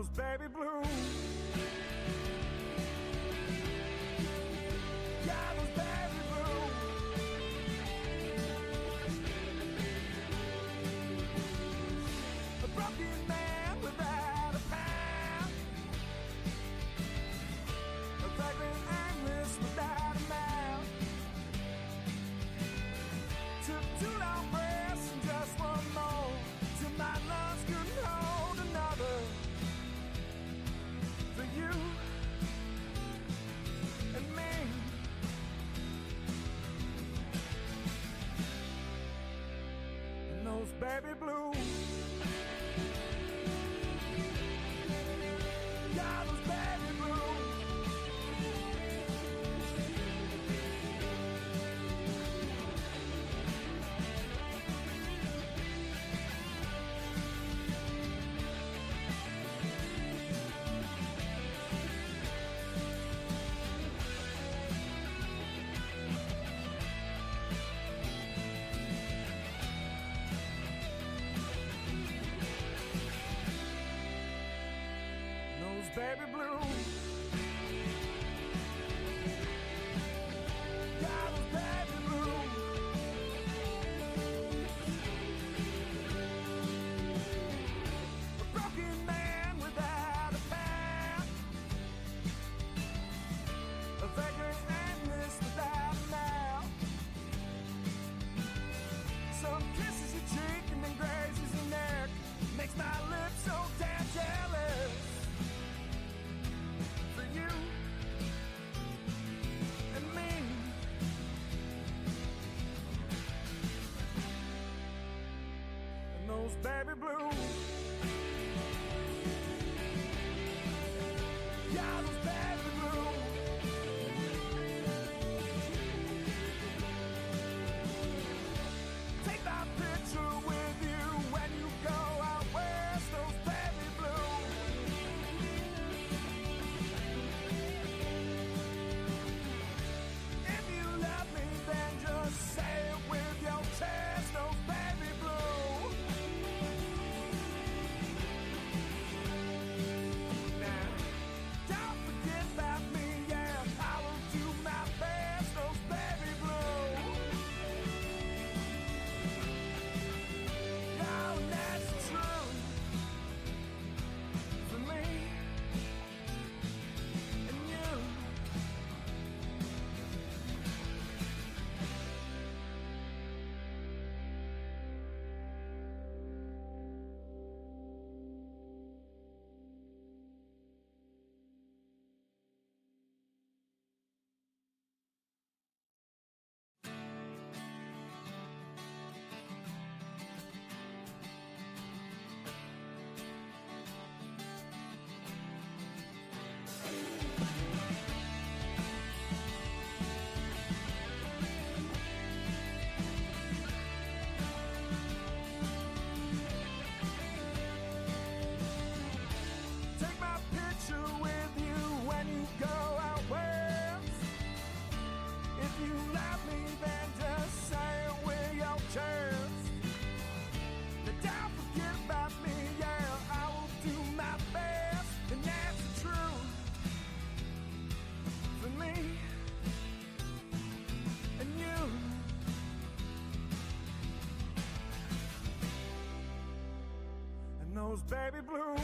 those baby blues. Yeah, those baby blues. A broken man without a path, a vagrant aimless without a mouth. Took 2 long breaths and just one more till my lungs couldn't hold another. For you and me, and those baby blues. Yeah, those baby blues. Baby blues. Yeah, those baby blues. A broken man without a path, a vagrant aimless without a mouth. Some kisses your cheek and then grazes your neck, makes my lips so damn jealous. You and me, and those baby blues. Yeah, those baby blues. Take my picture with you when you go out west, those baby blues. Say it with your chest, those baby blues. Now, don't forget about me, yeah, I will do my best, those baby blues. Oh, that's true for me and you. Those baby blues.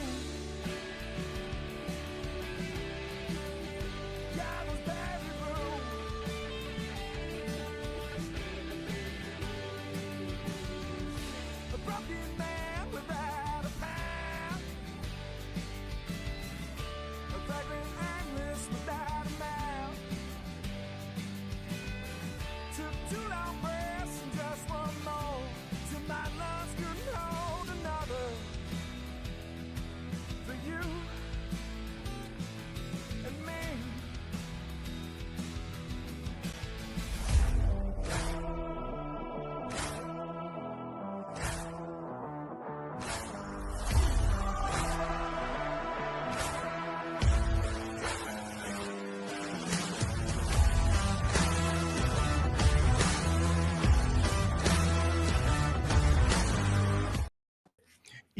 Yeah, those baby blues. A broken man without a path, a vagrant aimless without a mouth. Took 2 long breaths and just one more till my lungs couldn't hold another.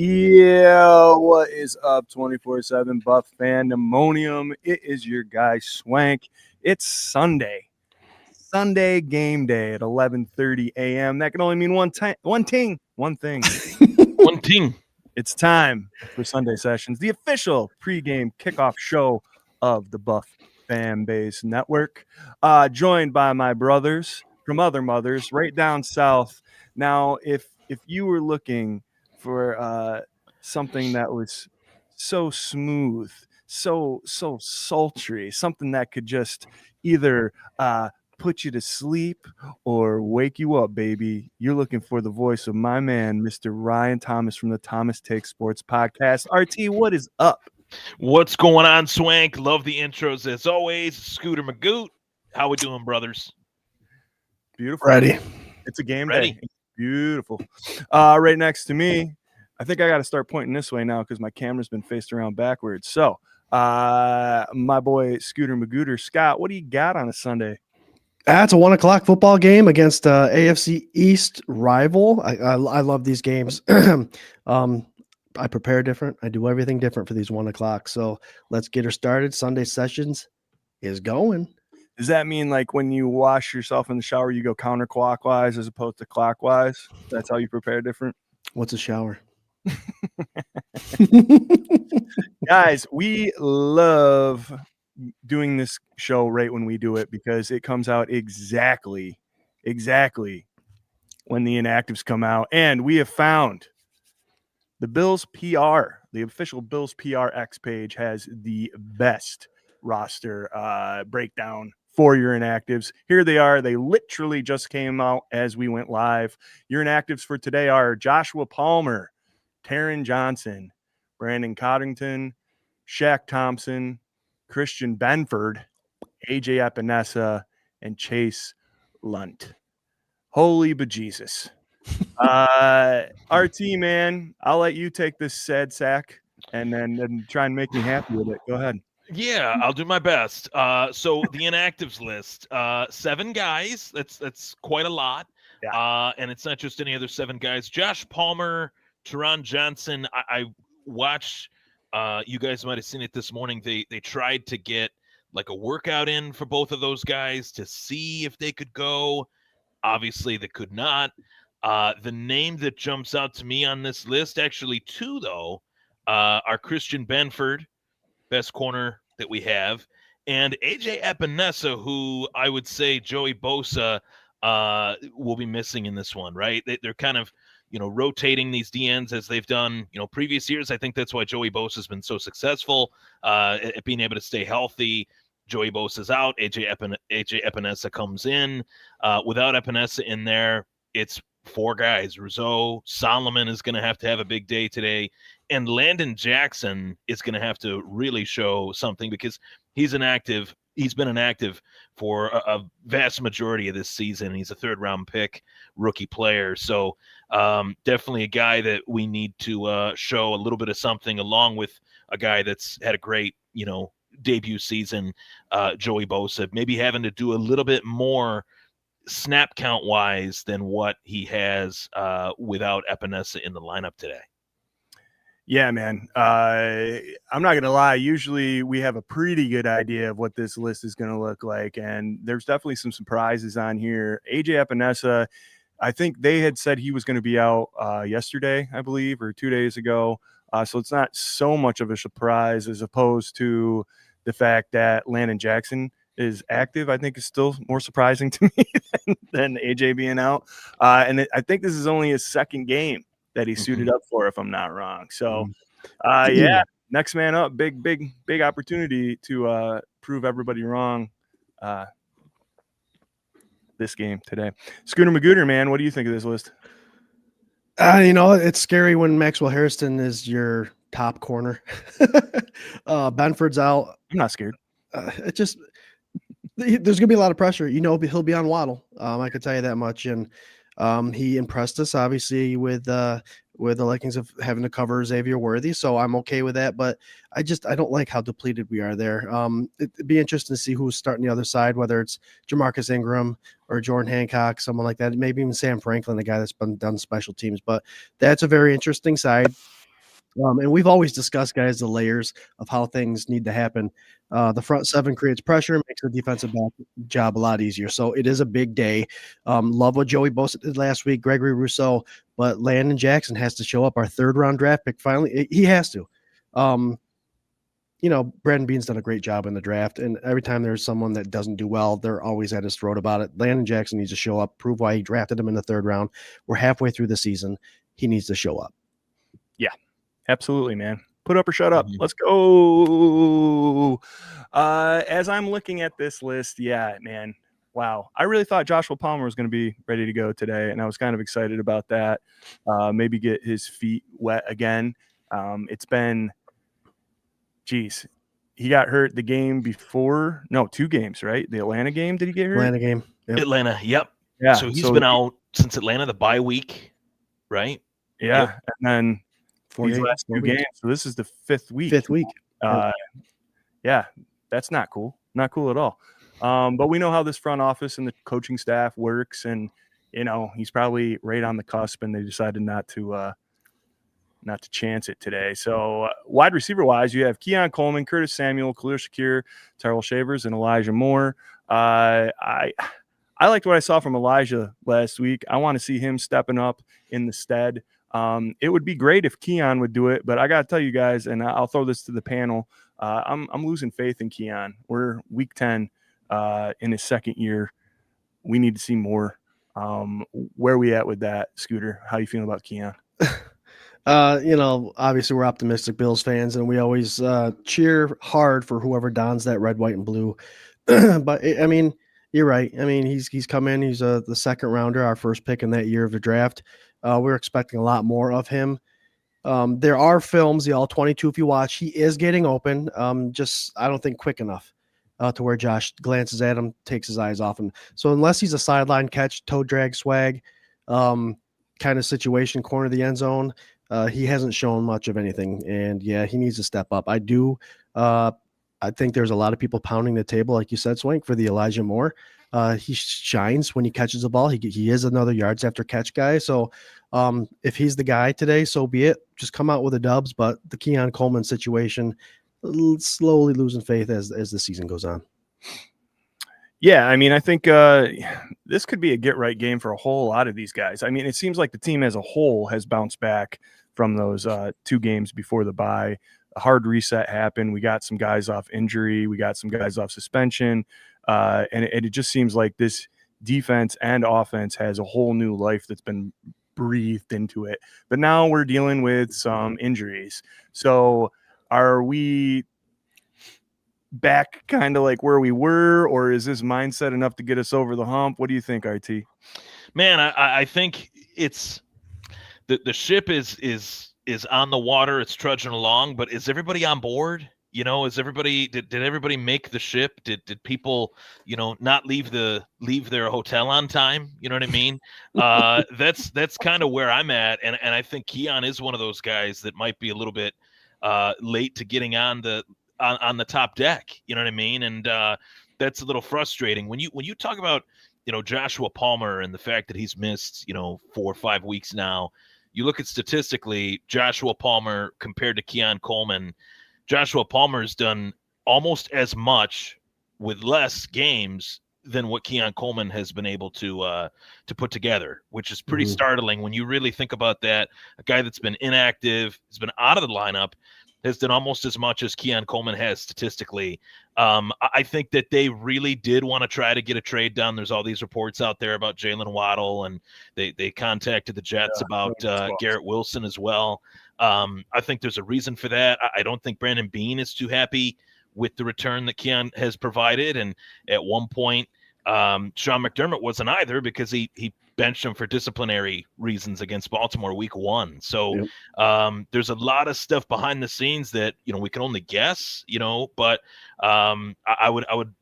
Yeah, what is up, 24/7 Buff Fandemonium? It is your guy Swank. It's Sunday game day at 11:30 a.m. That can only mean one thing. One thing. It's time for Sunday Sessions, the official pregame kickoff show of the Buff Fan Base Network. Joined by my brothers from other mothers right down south. Now, if you were looking for something that was so smooth, so sultry, something that could just either put you to sleep or wake you up, baby, you're looking for the voice of my man, Mr. Ryan Thomas from the Thomas Take Sports Podcast. RT, what is up? What's going on, Swank? Love the intros as always. Scooter Magoot. How we doing, brothers? Beautiful. Ready. It's a game Ready. day. It's beautiful. Right next to me, I think I got to start pointing this way now because my camera's been faced around backwards. So, my boy Scooter Magooter. Scott, what do you got on a Sunday? It's a 1:00 football game against AFC East rival. I love these games. I prepare different. I do everything different for these 1:00. So let's get her started. Sunday Sessions is going. Does that mean like when you wash yourself in the shower, you go counterclockwise as opposed to clockwise? That's how you prepare different? What's a shower? Guys, we love doing this show right when we do it because it comes out exactly when the inactives come out. And we have found the Bills PR, the official Bills PR X page has the best roster breakdown for your inactives. Here they are. They literally just came out as we went live. Your inactives for today are Joshua Palmer, Taron Johnson, Brandon Coddington, Shaq Thompson, Christian Benford, AJ Epinesa, and Chase Lunt. Holy bejesus. RT, man, I'll let you take this sad sack and then try and make me happy with it. Go ahead. Yeah, I'll do my best. So the inactives list, 7 guys. That's quite a lot. Yeah. And it's not just any other 7 guys. Josh Palmer, Taron Johnson. I watched. You guys might have seen it this morning. They tried to get like a workout in for both of those guys to see if they could go. Obviously, they could not. The name that jumps out to me on this list, actually 2 though, are Christian Benford, best corner that we have, and AJ Epinesa, who I would say Joey Bosa will be missing in this one, right? They're kind of, rotating these DNs as they've done, previous years. I think that's why Joey Bosa has been so successful at being able to stay healthy. Joey Bosa's out. AJ Epinesa comes in. Without Epinesa in there, it's 4 guys. Rousseau, Solomon is going to have a big day today. And Landon Jackson is going to have to really show something because he's inactive. He's been inactive for a vast majority of this season. He's a 3rd-round pick, rookie player. So definitely a guy that we need to show a little bit of something, along with a guy that's had a great, debut season, Joey Bosa, maybe having to do a little bit more snap count wise than what he has without Epinesa in the lineup today. Yeah, man. I'm not going to lie. Usually we have a pretty good idea of what this list is going to look like. And there's definitely some surprises on here. AJ Epinesa, I think they had said he was going to be out yesterday, I believe, or 2 days ago. So it's not so much of a surprise as opposed to the fact that Landon Jackson is active. I think is still more surprising to me than AJ being out. And I think this is only his 2nd game that he suited up for, if I'm not wrong. So, yeah, next man up, big opportunity to prove everybody wrong this game today. Scooter Magooter, man, what do you think of this list? It's scary when Maxwell Harrison is your top corner. Benford's out. I'm not scared. There's going to be a lot of pressure. He'll be on Waddle. I can tell you that much. And he impressed us, obviously, with the likings of having to cover Xavier Worthy. So I'm okay with that. But I don't like how depleted we are there. It'd be interesting to see who's starting the other side, whether it's Jamarcus Ingram or Jordan Hancock, someone like that. Maybe even Sam Franklin, the guy that's been done special teams. But that's a very interesting side. And we've always discussed, guys, the layers of how things need to happen. The front seven creates pressure, makes the defensive back job a lot easier. So it is a big day. Love what Joey Bosa did last week, Gregory Rousseau, but Landon Jackson has to show up. Our 3rd-round draft pick finally. He has to. Brandon Bean's done a great job in the draft, and every time there's someone that doesn't do well, they're always at his throat about it. Landon Jackson needs to show up, prove why he drafted him in the 3rd round. We're halfway through the season. He needs to show up. Absolutely, man. Put up or shut up. Mhm. Let's go. As I'm looking at this list, yeah, man. Wow. I really thought Joshua Palmer was going to be ready to go today, and I was kind of excited about that. Maybe get his feet wet again. It's been, geez, he got hurt the game before. No, 2 games, right? The Atlanta game, did he get hurt? Atlanta game. Yep. Atlanta, yep. Yeah. So he's been out since Atlanta, the bye week, right? Yeah. Yep. And then these last 2 weeks. games. So this is the 5th week. 5th week. Yeah, that's not cool. Not cool at all. But we know how this front office and the coaching staff works, and he's probably right on the cusp, and they decided not to chance it today. So wide receiver wise, you have Keon Coleman, Curtis Samuel, Khalil Shakir, Tyrell Shavers, and Elijah Moore. I liked what I saw from Elijah last week. I want to see him stepping up in the stead. It would be great if Keon would do it, but I got to tell you guys, and I'll throw this to the panel. I'm losing faith in Keon. We're week 10 in his 2nd year. We need to see more. Where are we at with that, Scooter? How you feeling about Keon? Obviously we're optimistic Bills fans, and we always cheer hard for whoever dons that red, white, and blue. But I mean, you're right. I mean, he's come in. He's the 2nd rounder, our 1st pick in that year of the draft. We're expecting a lot more of him. There are films, the all 22. If you watch, he is getting open. Just I don't think quick enough to where Josh glances at him, takes his eyes off him. So unless he's a sideline catch, toe drag swag, kind of situation, corner of the end zone, he hasn't shown much of anything. And yeah, he needs to step up. I do. I think there's a lot of people pounding the table, like you said, Swank, for the Elijah Moore. He shines when he catches the ball. He is another yards after catch guy. So if he's the guy today, so be it. Just come out with the dubs. But the Keon Coleman situation, slowly losing faith as the season goes on. Yeah, I mean, I think this could be a get-right game for a whole lot of these guys. I mean, it seems like the team as a whole has bounced back from those 2 games before the bye. A hard reset happened. We got some guys off injury. We got some guys off suspension. And it just seems like this defense and offense has a whole new life that's been breathed into it. But now we're dealing with some injuries. So are we back kind of like where we were, or is this mindset enough to get us over the hump? What do you think, RT? Man, I think it's the ship is on the water. It's trudging along, but is everybody on board? Is everybody did everybody make the ship? Did people, not leave their hotel on time? You know what I mean? That's kind of where I'm at. And I think Keon is one of those guys that might be a little bit late to getting on the top deck. You know what I mean? And that's a little frustrating. When you talk about, Joshua Palmer and the fact that he's missed, 4 or 5 weeks now, you look at statistically, Joshua Palmer compared to Keon Coleman, Joshua Palmer's done almost as much with less games than what Keon Coleman has been able to put together, which is pretty startling when you really think about that. A guy that's been inactive, has been out of the lineup, has done almost as much as Keon Coleman has statistically. I think that they really did want to try to get a trade done. There's all these reports out there about Jalen Waddle, and they contacted the Jets about Garrett Wilson as well. I think there's a reason for that. I don't think Brandon Bean is too happy with the return that Keon has provided. And at one point, Sean McDermott wasn't either, because he benched him for disciplinary reasons against Baltimore week 1. So there's a lot of stuff behind the scenes that, we can only guess, but I would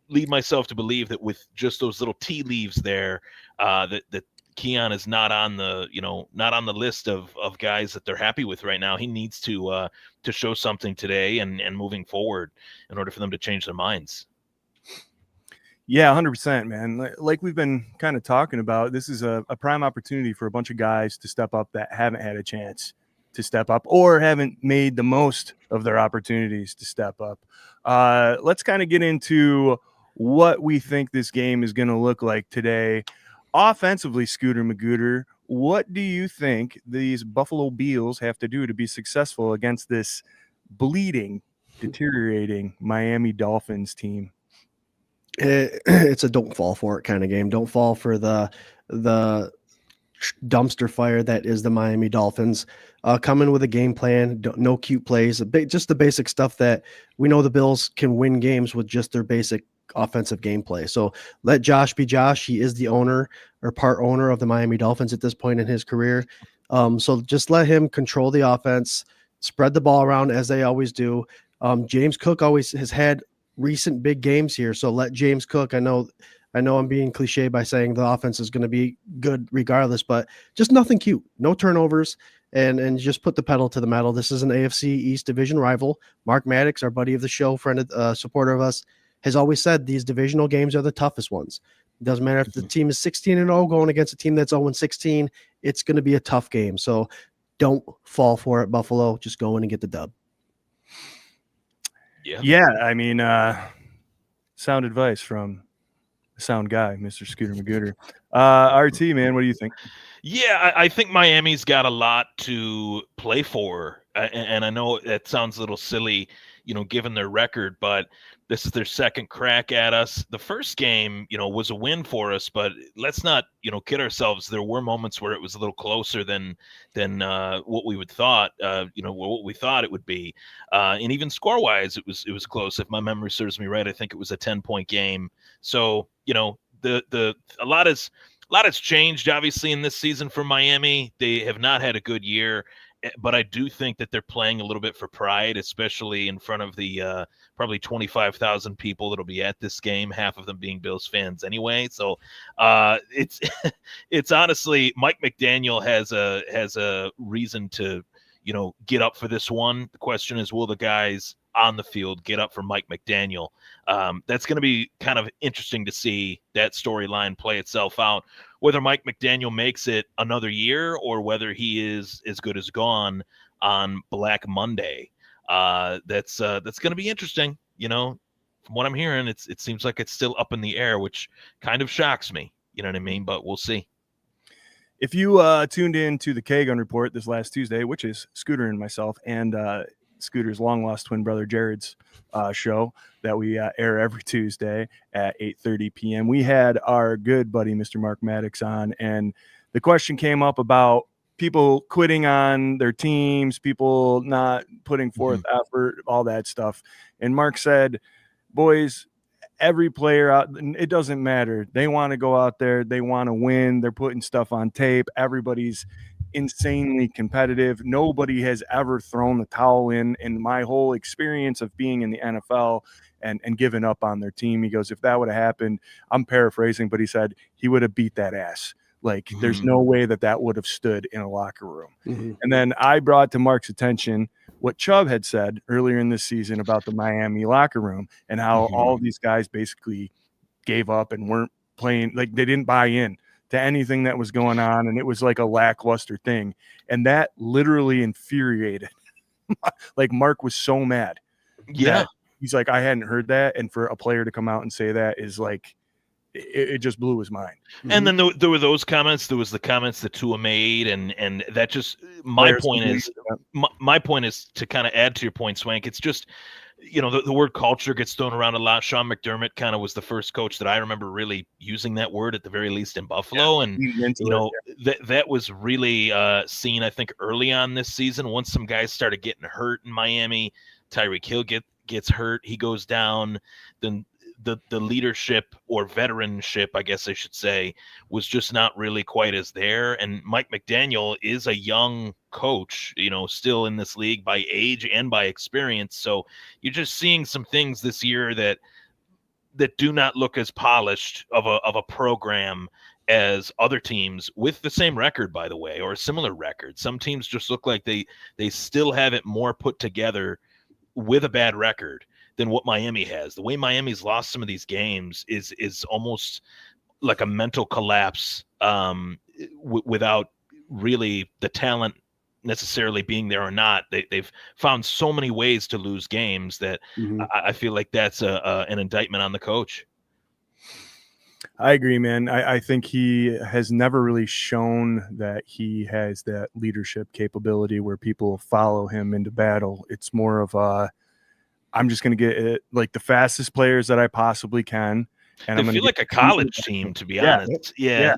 lead myself to believe that with just those little tea leaves there, that Keon is not on the list of guys that they're happy with right now. He needs to show something today and moving forward in order for them to change their minds. Yeah, 100%, man. Like we've been kind of talking about, this is a prime opportunity for a bunch of guys to step up that haven't had a chance to step up or haven't made the most of their opportunities to step up. Let's kind of get into what we think this game is going to look like today. Offensively, Scooter Magooter, what do you think these Buffalo Bills have to do to be successful against this bleeding, deteriorating Miami Dolphins team? It's a don't fall for it kind of game. Don't fall for the dumpster fire that is the Miami Dolphins. Come in with a game plan, no cute plays, just the basic stuff that we know the Bills can win games with, just their basic offensive gameplay. So let Josh be Josh. He is the owner or part owner of the Miami Dolphins at this point in his career. So just let him control the offense, spread the ball around as they always do. James Cook always has had recent big games here. So let James Cook, I know I'm being cliche by saying the offense is going to be good regardless, but just nothing cute, no turnovers, and just put the pedal to the metal. This is an AFC East division rival. Mark Maddox, our buddy of the show, friend, supporter of us, has always said these divisional games are the toughest ones. It doesn't matter if the team is 16-0 going against a team that's 0-16, it's going to be a tough game. So don't fall for it, Buffalo. Just go in and get the dub. Yeah, I mean, sound advice from the sound guy, Mr. Scooter Magooter. RT, man, what do you think? Yeah, I think Miami's got a lot to play for, and I know that sounds a little silly, given their record, but this is their second crack at us. The first game, was a win for us, but let's not, kid ourselves. There were moments where it was a little closer than what we would thought, what we thought it would be, and even score wise, it was close. If my memory serves me right, I think it was a 10-point game. So a lot has changed obviously in this season for Miami. They have not had a good year, but I do think that they're playing a little bit for pride, especially in front of the probably 25,000 people that'll be at this game, half of them being Bills fans anyway. So it's honestly, Mike McDaniel has a reason to get up for this one. The question is, will the guys on the field get up for Mike McDaniel? That's going to be kind of interesting to see that storyline play itself out, whether Mike McDaniel makes it another year or whether he is as good as gone on Black Monday. That's going to be interesting. From what I'm hearing, it seems like it's still up in the air, which kind of shocks me. You know what I mean? But we'll see. If you tuned in to the K-Gun Report this last Tuesday, which is Scooter and myself and Scooter's long-lost twin brother Jared's show that we air every Tuesday at 8:30 p.m., we had our good buddy Mr. Mark Maddox on, and the question came up about people quitting on their teams, people not putting forth effort, all that stuff. And Mark said, boys, every player out, it doesn't matter. They want to go out there. They want to win. They're putting stuff on tape. Everybody's insanely competitive. Nobody has ever thrown the towel in my whole experience of being in the NFL and given up on their team. He goes, if that would have happened, I'm paraphrasing, but he said he would have beat that ass. Like, there's no way that would have stood in a locker room. And then I brought to Mark's attention what Chubb had said earlier in this season about the Miami locker room and how all of these guys basically gave up and weren't playing, like they didn't buy in to anything that was going on, and it was like a lackluster thing. And that literally infuriated. Like, Mark was so mad. Yeah. He's like, I hadn't heard that. And for a player to come out and say that is like, it just blew his mind. And then there were those comments. There was the comments that Tua made, and that just my point is to kind of add to your point, Swank. It's just, the word culture gets thrown around a lot. Sean McDermott kind of was the first coach that I remember really using that word, at the very least, in Buffalo. And that was really seen, I think, early on this season. Once some guys started getting hurt in Miami, Tyreek Hill gets hurt, he goes down, then the leadership or veteranship, I guess I should say, was just not really quite as there. And Mike McDaniel is a young coach, still in this league by age and by experience. So you're just seeing some things this year that do not look as polished of a program as other teams with the same record, by the way, or a similar record. Some teams just look like they still have it more put together with a bad record than what Miami has. The way Miami's lost some of these games is almost like a mental collapse without really the talent necessarily being there or not. They've found so many ways to lose games that I feel like that's an indictment on the coach. I agree, man. I think he has never really shown that he has that leadership capability where people follow him into battle. It's more of I'm just going to get it, like the fastest players that I possibly can. And They I'm going feel to like a college team, to be honest. Yeah.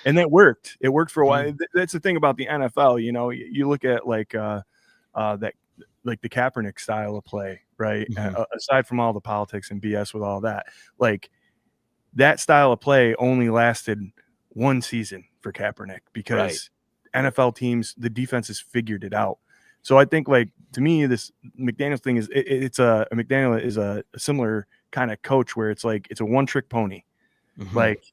And that worked. It worked for a while. Mhm. That's the thing about the NFL. You know, you look at like that, like the Kaepernick style of play, right? Aside from all the politics and BS with all that, like that style of play only lasted one season for Kaepernick because NFL teams, the defenses figured it out. So I think, like, to me, this McDaniels thing is McDaniel is a similar kind of coach where it's like it's a one-trick pony. Like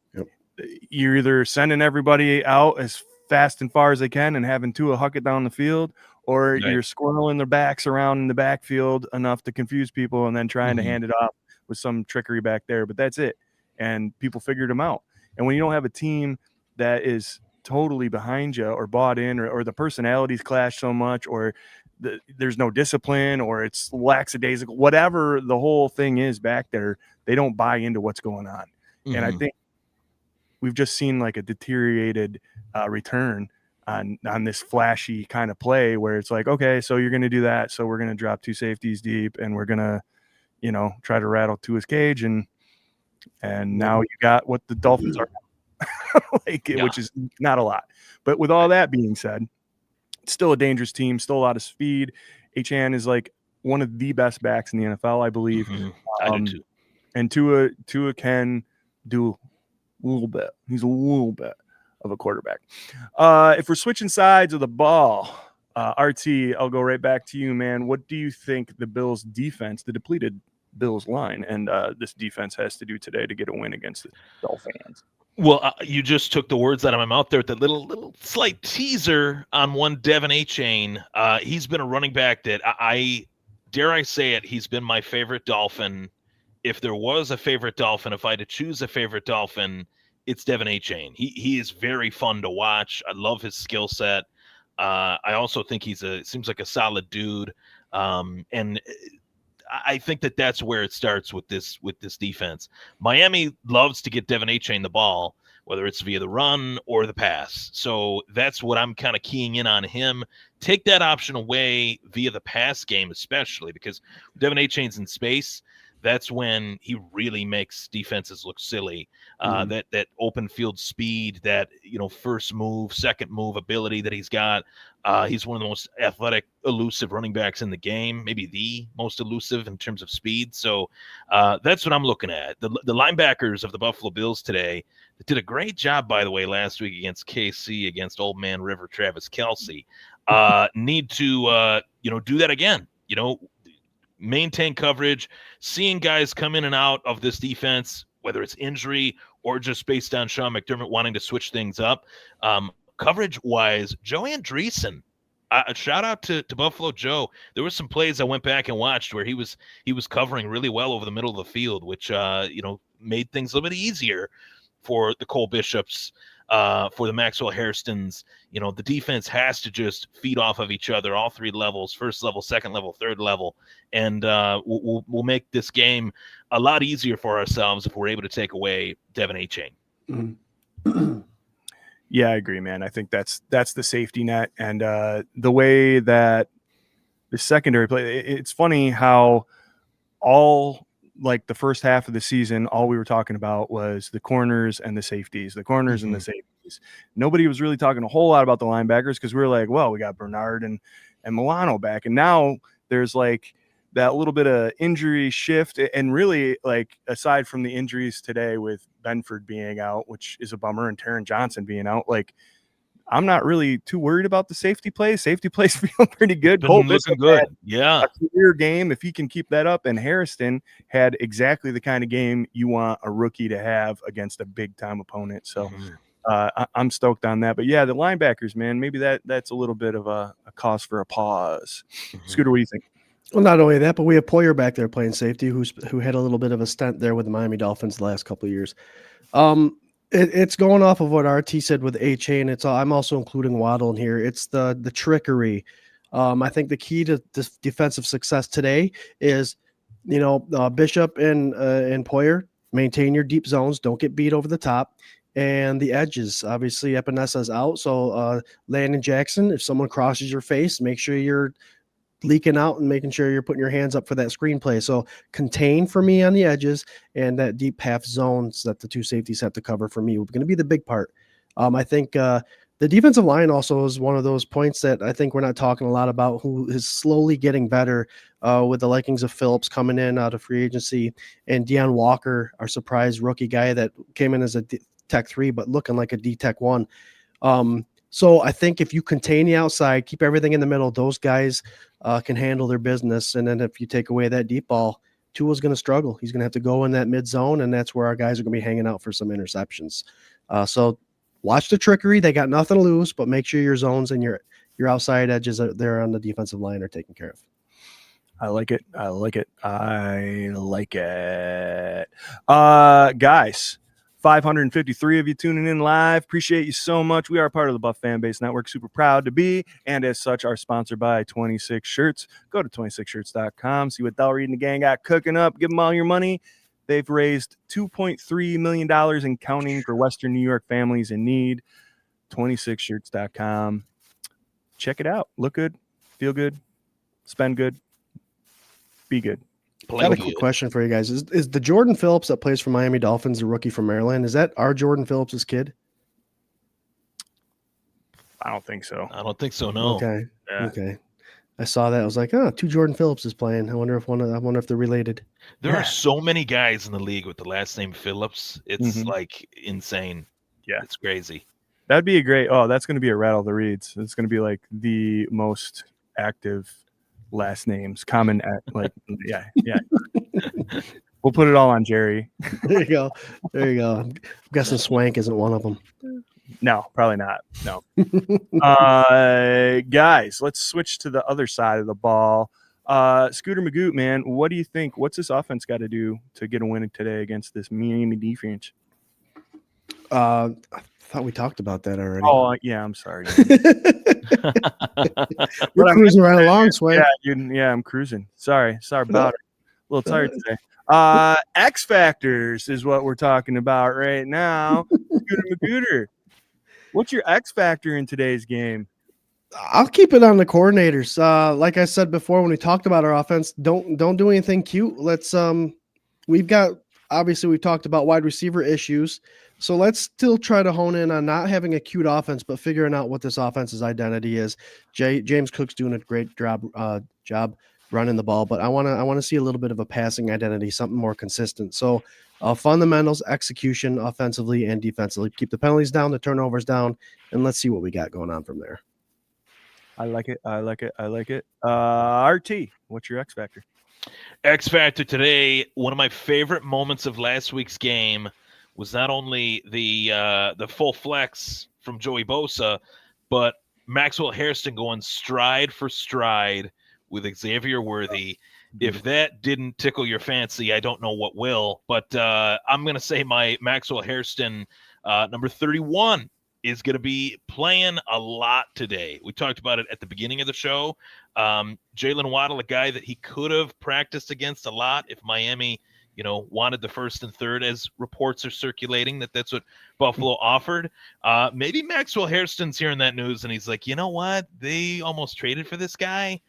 you're either sending everybody out as fast and far as they can and having Tua huck it down the field, or you're squirreling their backs around in the backfield enough to confuse people and then trying to hand it off with some trickery back there. But that's it. And people figured them out. And when you don't have a team that is totally behind you or bought in, or the personalities clash so much, or there's no discipline, or it's lackadaisical, whatever the whole thing is back there, they don't buy into what's going on. And I think we've just seen like a deteriorated return on this flashy kind of play where it's like, okay, so you're going to do that. So we're going to drop 2 safeties deep and we're going to, you know, try to rattle Tua's cage. And now you got what the Dolphins are which is not a lot. But with all that being said, it's still a dangerous team, still a lot of speed. Achane is like one of the best backs in the NFL, I believe. I do too. And Tua can do a little bit. He's a little bit of a quarterback. If we're switching sides of the ball, RT, I'll go right back to you, man. What do you think the Bills defense, the depleted Bills line, and this defense has to do today to get a win against the Dolphins? Well, you just took the words out of my mouth there with that little slight teaser on one Devin Achane. He's been a running back that I dare I say it, he's been my favorite Dolphin. If there was a favorite Dolphin, if I had to choose a favorite Dolphin, it's Devin Achane. He is very fun to watch. I love his skill set. I also think seems like a solid dude. And I think that's where it starts with this defense. Miami loves to get Devin Achane the ball, whether it's via the run or the pass. So that's what I'm kind of keying in on him. Take that option away via the pass game, especially because Devin Achane's in space. That's when he really makes defenses look silly. That open field speed, that first move, second move ability that he's got. He's one of the most athletic, elusive running backs in the game, maybe the most elusive in terms of speed. So that's what I'm looking at. The linebackers of the Buffalo Bills today did a great job, by the way, last week against KC, against Old Man River Travis Kelce. Need to do that again. Maintain coverage, seeing guys come in and out of this defense, whether it's injury or just based on Sean McDermott wanting to switch things up. Coverage-wise, Joe Andreessen, a shout out to Buffalo Joe. There were some plays I went back and watched where he was covering really well over the middle of the field, which made things a little bit easier for the Cole Bishops, for the Maxwell Hairstons. The defense has to just feed off of each other, all 3 levels, first level, second level, third level, and we'll make this game a lot easier for ourselves if we're able to take away Devin Achane. Yeah, I agree, man. I think that's the safety net, and the way that the secondary play. It's funny how all like the first half of the season, all we were talking about was the corners and the safeties, and the safeties. Nobody was really talking a whole lot about the linebackers because we were like, well, we got Bernard and Milano back, and now there's like that little bit of injury shift, and really, like, aside from the injuries today with Benford being out, which is a bummer, and Taron Johnson being out, like, I'm not really too worried about the safety plays. Safety plays feel pretty good. Cole looking good. Yeah. A career game, if he can keep that up. And Hairston had exactly the kind of game you want a rookie to have against a big-time opponent. So I'm stoked on that. But, yeah, the linebackers, man, maybe that's a little bit of a cause for a pause. Scooter, what do you think? Well, not only that, but we have Poyer back there playing safety who had a little bit of a stint there with the Miami Dolphins the last couple of years. It's going off of what RT said with A-Chain. I'm also including Waddle in here. It's the trickery. I think the key to this defensive success today is, Bishop and Poyer, maintain your deep zones. Don't get beat over the top. And the edges, obviously, Epinesa's out. So Landon Jackson, if someone crosses your face, make sure you're leaking out and making sure you're putting your hands up for that screenplay. So contain for me on the edges, and that deep half zones that the two safeties have to cover for me are going to be the big part. I think the defensive line also is one of those points that I think we're not talking a lot about, who is slowly getting better with the likings of Phillips coming in out of free agency, and Deion Walker, our surprise rookie guy that came in as a Tech 3, but looking like a D Tech 1. So I think if you contain the outside, keep everything in the middle, those guys can handle their business. And then if you take away that deep ball, Tua's going to struggle. He's going to have to go in that mid zone, and that's where our guys are going to be hanging out for some interceptions. So watch the trickery. They got nothing to lose, but make sure your zones and your outside edges there on the defensive line are taken care of. I like it. Guys, 553 of you tuning in live. Appreciate you so much. We are part of the Buff Fan Base Network. Super proud to be. And as such, are sponsored by 26 Shirts. Go to 26shirts.com. See what Del Reed and the gang got cooking up. Give them all your money. They've raised $2.3 million and counting for Western New York families in need. 26shirts.com. Check it out. Look good. Feel good. Spend good. Be good. I got a quick question for you guys. Is the Jordan Phillips that plays for Miami Dolphins, the rookie from Maryland, is that our Jordan Phillips' kid? I don't think so. No. Okay. Yeah. Okay. I saw that. I was like, two Jordan Phillips is playing. I wonder if they're related. There are so many guys in the league with the last name Phillips. It's like insane. Yeah. It's crazy. That'd be that's going to be a rattle the reads. It's going to be like the most active last names, common yeah. We'll put it all on Jerry. There you go. I'm guessing Swank isn't one of them. No, probably not. No. Guys, let's switch to the other side of the ball. Scooter Magoo, man, what do you think? What's this offense got to do to get a win today against this Miami defense? I thought we talked about that already. Oh, yeah, I'm sorry. We're cruising right along, Swank. Yeah, I'm cruising. Sorry about it. A little tired today. X Factors is what we're talking about right now. Scooter Magooter, what's your X Factor in today's game? I'll keep it on the coordinators. Like I said before, when we talked about our offense, don't do anything cute. Let's we've talked about wide receiver issues. So let's still try to hone in on not having a cute offense, but figuring out what this offense's identity is. James Cook's doing a great job running the ball, but I want to see a little bit of a passing identity, something more consistent. So fundamentals, execution, offensively and defensively. Keep the penalties down, the turnovers down, and let's see what we got going on from there. I like it. RT, what's your X Factor? X Factor today, one of my favorite moments of last week's game was not only the full flex from Joey Bosa, but Maxwell Hairston going stride for stride with Xavier Worthy. If that didn't tickle your fancy, I don't know what will. But I'm going to say my Maxwell Hairston, number 31, is going to be playing a lot today. We talked about it at the beginning of the show. Jalen Waddle, a guy that he could have practiced against a lot if Miami – wanted the first and third, as reports are circulating that's what Buffalo offered. Maybe Maxwell Hairston's hearing that news and he's like, you know what? They almost traded for this guy.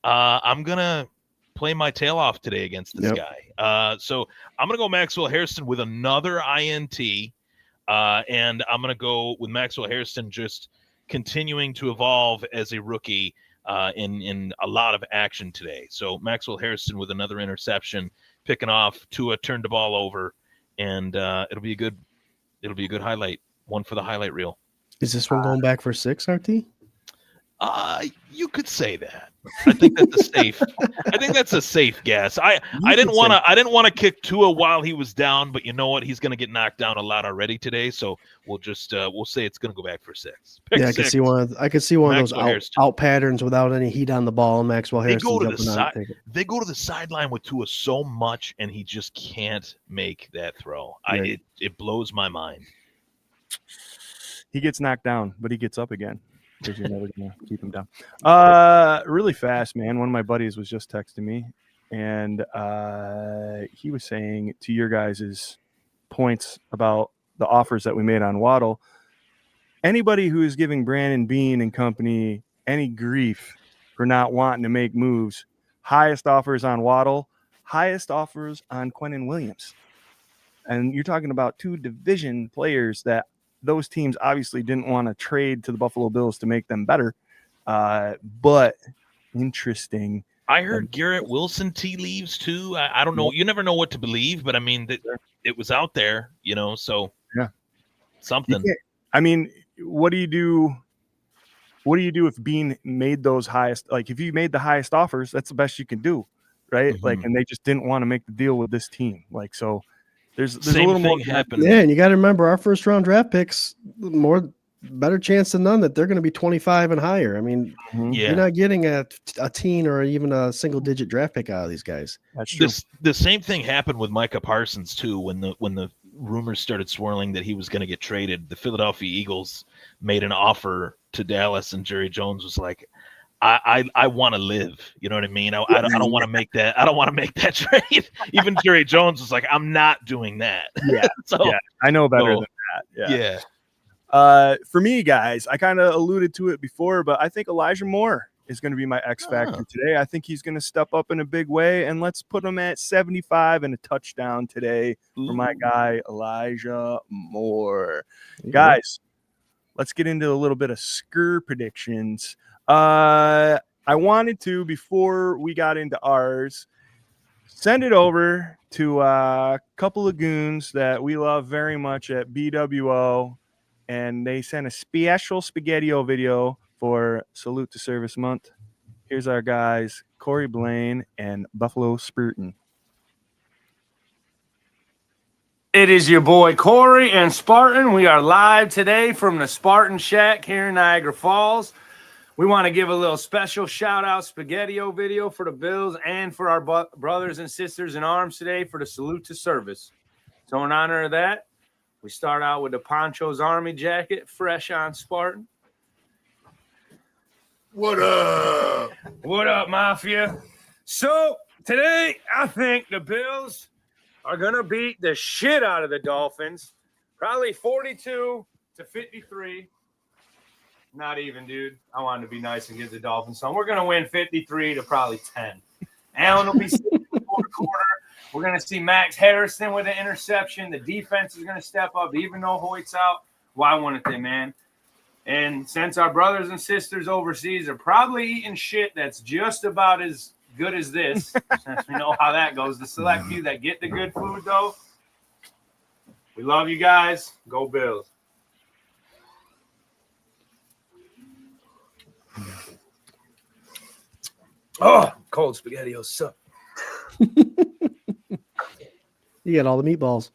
I'm going to play my tail off today against this guy. So I'm going to go Maxwell Hairston with another INT. And I'm going to go with Maxwell Hairston just continuing to evolve as a rookie in a lot of action today. So Maxwell Hairston with another interception, picking off. Tua turned the ball over, and it'll be a good highlight. One for the highlight reel. Is this one going back for 6, RT? You could say that. I think that's a safe guess. I didn't want to kick Tua while he was down, but you know what? He's going to get knocked down a lot already today, so we'll just we'll say it's going to go back for 6. I could see one of those out patterns without any heat on the ball. And Maxwell Harrison. They go to the sideline with Tua so much, and he just can't make that throw. Right. It blows my mind. He gets knocked down, but he gets up again because you're never going to keep him down. Really fast, man. One of my buddies was just texting me, and he was saying to your guys' points about the offers that we made on Waddle, anybody who is giving Brandon Bean and company any grief for not wanting to make moves, highest offers on Waddle, highest offers on Quinnen Williams. And you're talking about two division players that those teams obviously didn't want to trade to the Buffalo Bills to make them better. But interesting. I heard Garrett Wilson tea leaves too. I don't know. You never know what to believe, but I mean, it was out there, so yeah, something. I mean, what do you do? What do you do if Bean made those highest? Like, if you made the highest offers, that's the best you can do, right? Mm-hmm. Like, and they just didn't want to make the deal with this team. Like, so there's Same a little thing more happened. Yeah, and you got to remember our first round draft picks, better chance than none that they're going to be 25 and higher. I mean, Yeah, you're not getting a teen or even a single digit draft pick out of these guys. That's true. The same thing happened with Micah Parsons too. When the rumors started swirling that he was going to get traded, the Philadelphia Eagles made an offer to Dallas, and Jerry Jones was like, I want to live. You know what I mean? I don't want to make that. I don't want to make that trade. Even Jerry Jones was like, I'm not doing that. Yeah. So yeah, I know better than that. yeah. For me, guys, I kind of alluded to it before, but I think Elijah Moore is going to be my X factor today. I think he's going to step up in a big way, and let's put him at 75 and a touchdown today for my guy, Elijah Moore. Guys, let's get into a little bit of Skur predictions. I wanted to, before we got into ours, send it over to a couple of goons that we love very much at BWO, and they sent a special Spaghetti-O video for Salute to Service Month. Here's our guys, Corey Blaine and Buffalo Spurton. It is your boy Corey and Spartan. We are live today from the Spartan Shack here in Niagara Falls. We want to give a little special shout-out Spaghetti-O video for the Bills and for our brothers and sisters in arms today for the Salute to Service. So in honor of that, we start out with the Poncho's Army jacket, fresh on Spartan. What up? What up, Mafia? So today, I think the Bills are going to beat the shit out of the Dolphins. Probably 42-53. Not even, dude. I wanted to be nice and give the Dolphins some. We're going to win 53 to probably 10. Allen will be sitting in the fourth quarter. We're going to see Max Harrison with an interception. The defense is going to step up, even though Hoyt's out. Why wouldn't they, man? And since our brothers and sisters overseas are probably eating shit that's just about as good as this, since we know how that goes, the select few that get the good food, though, we love you guys. Go Bills. Oh, cold SpaghettiOs suck. You got all the meatballs.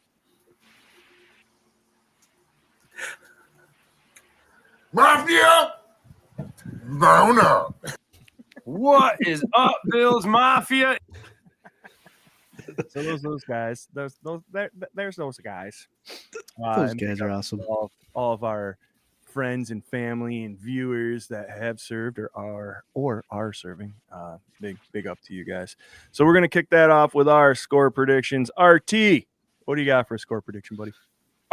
Mafia! Burn up. What is up, Bills Mafia? So those guys, there's those guys. Those guys are awesome. All of our friends and family and viewers that have served or are serving. Big up to you guys. So we're gonna kick that off with our score predictions. RT, what do you got for a score prediction, buddy?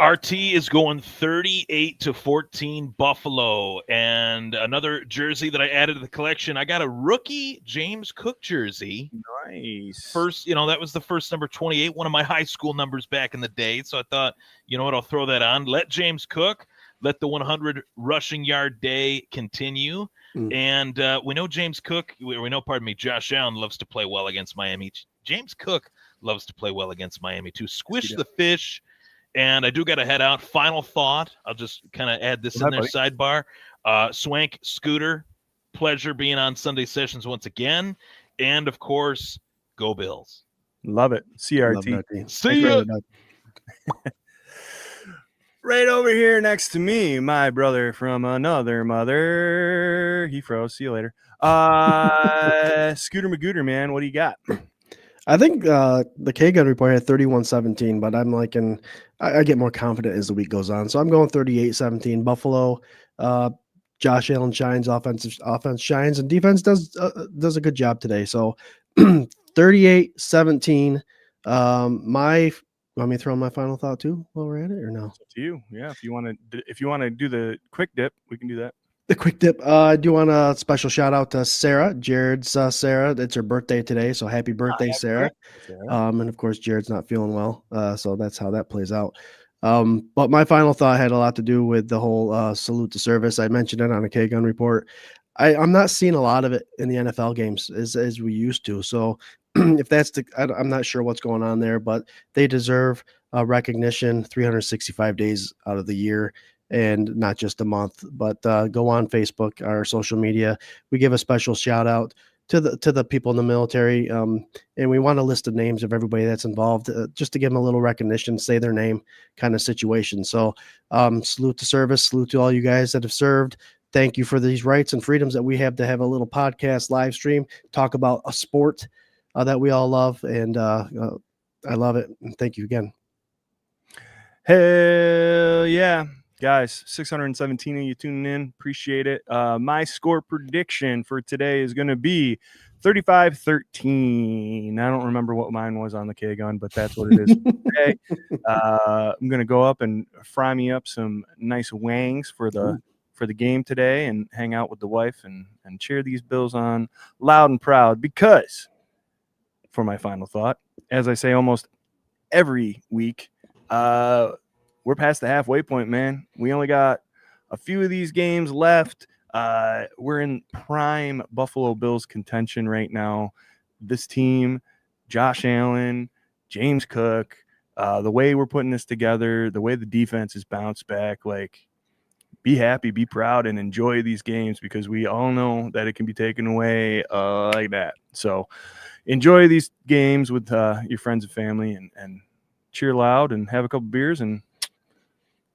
RT is going 38-14 Buffalo. And another jersey that I added to the collection, I got a rookie James Cook jersey. Nice. First, that was the first number 28, one of my high school numbers back in the day. So I thought, you know what, I'll throw that on. Let James Cook, let the 100 rushing yard day continue. And we know James Cook, Josh Allen loves to play well against Miami. James Cook loves to play well against Miami too. Squish the fish. And I do got to head out. Final thought. I'll just kind of add this in there, sidebar. Swank, Scooter, pleasure being on Sunday Sessions once again. And, of course, go Bills. Love it. CRT. See ya. Right over here next to me, my brother from another mother. He froze. See you later. Scooter Magooter, man. What do you got? I think the K-Gun report had 31-17, but I'm like, I get more confident as the week goes on. So I'm going 38-17. Buffalo, Josh Allen shines, offense shines, and defense does a good job today. So 38-17. Want me to throw in my final thought too while we're at it, or no? It's up to you. Yeah, if you want to do the quick dip, we can do that. The quick dip. I do want a special shout out to Sarah, Jared's Sarah. It's her birthday today, so happy birthday, Sarah. And of course, Jared's not feeling well, so that's how that plays out. But my final thought had a lot to do with the whole salute to service. I mentioned it on a K-Gun report. I'm not seeing a lot of it in the NFL games as we used to. So if that's I'm not sure what's going on there, but they deserve recognition 365 days out of the year and not just a month. But go on Facebook, our social media. We give a special shout out to the people in the military, and we want a list of names of everybody that's involved, just to give them a little recognition, say their name kind of situation. So salute to service, salute to all you guys that have served. Thank you for these rights and freedoms that we have to have a little podcast live stream, talk about a sport that we all love. And I love it. And thank you again. Hell yeah. Guys, 617 of you tuning in. Appreciate it. My score prediction for today is going to be 35-13. I don't remember what mine was on the K-Gun, but that's what it is today. I'm going to go up and fry me up some nice wangs for the game today and hang out with the wife and cheer these Bills on loud and proud, because for my final thought, as I say almost every week, we're past the halfway point, man. We only got a few of these games left. We're in prime Buffalo Bills contention right now. This team, Josh Allen, James Cook, the way we're putting this together, the way the defense is bounced back, like, be happy, be proud, and enjoy these games, because we all know that it can be taken away like that. So enjoy these games with your friends and family, and cheer loud and have a couple beers and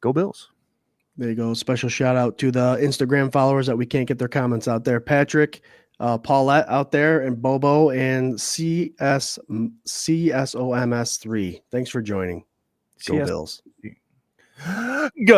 go Bills. There you go. Special shout out to the Instagram followers that we can't get their comments out there. Patrick, Paulette out there, and Bobo, and CSOMS3. Thanks for joining. Go Bills. Go